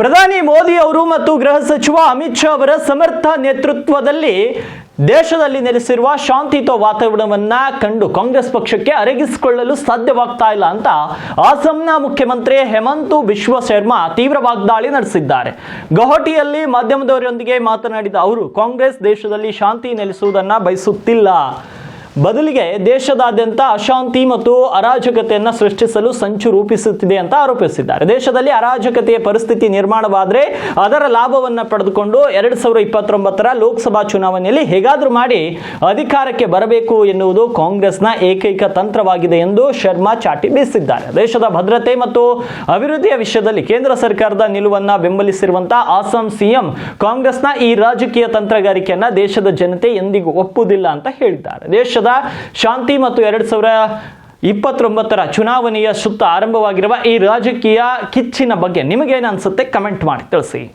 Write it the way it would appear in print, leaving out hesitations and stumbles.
ಪ್ರಧಾನಿ ಮೋದಿ ಅವರು ಮತ್ತು ಗೃಹ ಸಚಿವ ಅಮಿತ್ ಶಾ ಅವರ ಸಮರ್ಥ ನೇತೃತ್ವದಲ್ಲಿ ದೇಶದಲ್ಲಿ ನೆಲೆಸಿರುವ ಶಾಂತಿಯುತ ವಾತಾವರಣವನ್ನ ಕಂಡು ಕಾಂಗ್ರೆಸ್ ಪಕ್ಷಕ್ಕೆ ಅರಗಿಸಿಕೊಳ್ಳಲು ಸಾಧ್ಯವಾಗ್ತಾ ಇಲ್ಲ ಅಂತ ಅಸ್ಸಾಂನ ಮುಖ್ಯಮಂತ್ರಿ ಹೇಮಂತ್ ಬಿಶ್ವ ಶರ್ಮಾ ತೀವ್ರ ವಾಗ್ದಾಳಿ ನಡೆಸಿದ್ದಾರೆ. ಗೌಹಟಿಯಲ್ಲಿ ಮಾಧ್ಯಮದವರೊಂದಿಗೆ ಮಾತನಾಡಿದ ಅವರು ಕಾಂಗ್ರೆಸ್ ದೇಶದಲ್ಲಿ ಶಾಂತಿ ನೆಲೆಸುವುದನ್ನ ಬಯಸುತ್ತಿಲ್ಲ, ಬದಲಿಗೆ ದೇಶದಾದ್ಯಂತ ಅಶಾಂತಿ ಮತ್ತು ಅರಾಜಕತೆಯನ್ನು ಸೃಷ್ಟಿಸಲು ಸಂಚು ರೂಪಿಸುತ್ತಿದೆ ಅಂತ ಆರೋಪಿಸಿದ್ದಾರೆ. ದೇಶದಲ್ಲಿ ಅರಾಜಕತೆಯ ಪರಿಸ್ಥಿತಿ ನಿರ್ಮಾಣವಾದರೆ ಅದರ ಲಾಭವನ್ನು ಪಡೆದುಕೊಂಡು 2029ರ ಲೋಕಸಭಾ ಚುನಾವಣೆಯಲ್ಲಿ ಹೇಗಾದರೂ ಮಾಡಿ ಅಧಿಕಾರಕ್ಕೆ ಬರಬೇಕು ಎನ್ನುವುದು ಕಾಂಗ್ರೆಸ್ನ ಏಕೈಕ ತಂತ್ರವಾಗಿದೆ ಎಂದು ಶರ್ಮಾ ಚಾಟಿ ಬೀಸಿದ್ದಾರೆ. ದೇಶದ ಭದ್ರತೆ ಮತ್ತು ಅಭಿವೃದ್ಧಿಯ ವಿಷಯದಲ್ಲಿ ಕೇಂದ್ರ ಸರ್ಕಾರದ ನಿಲುವನ್ನು ಬೆಂಬಲಿಸಿರುವಂತಹ ಅಸ್ಸಾಂ ಸಿಎಂ ಕಾಂಗ್ರೆಸ್ನ ಈ ರಾಜಕೀಯ ತಂತ್ರಗಾರಿಕೆಯನ್ನ ದೇಶದ ಜನತೆ ಎಂದಿಗೂ ಒಪ್ಪುವುದಿಲ್ಲ ಅಂತ ಹೇಳಿದ್ದಾರೆ. ದೇಶದ ಶಾಂತಿ ಮತ್ತು 2029ರ ಚುನಾವಣೆಯ ಸುತ್ತ ಆರಂಭವಾಗಿರುವ ಈ ರಾಜಕೀಯ ಕಿಚ್ಚಿನ ಬಗ್ಗೆ ನಿಮಗೇನು ಅನ್ಸುತ್ತೆ ಕಮೆಂಟ್ ಮಾಡಿ ತಿಳಿಸಿ.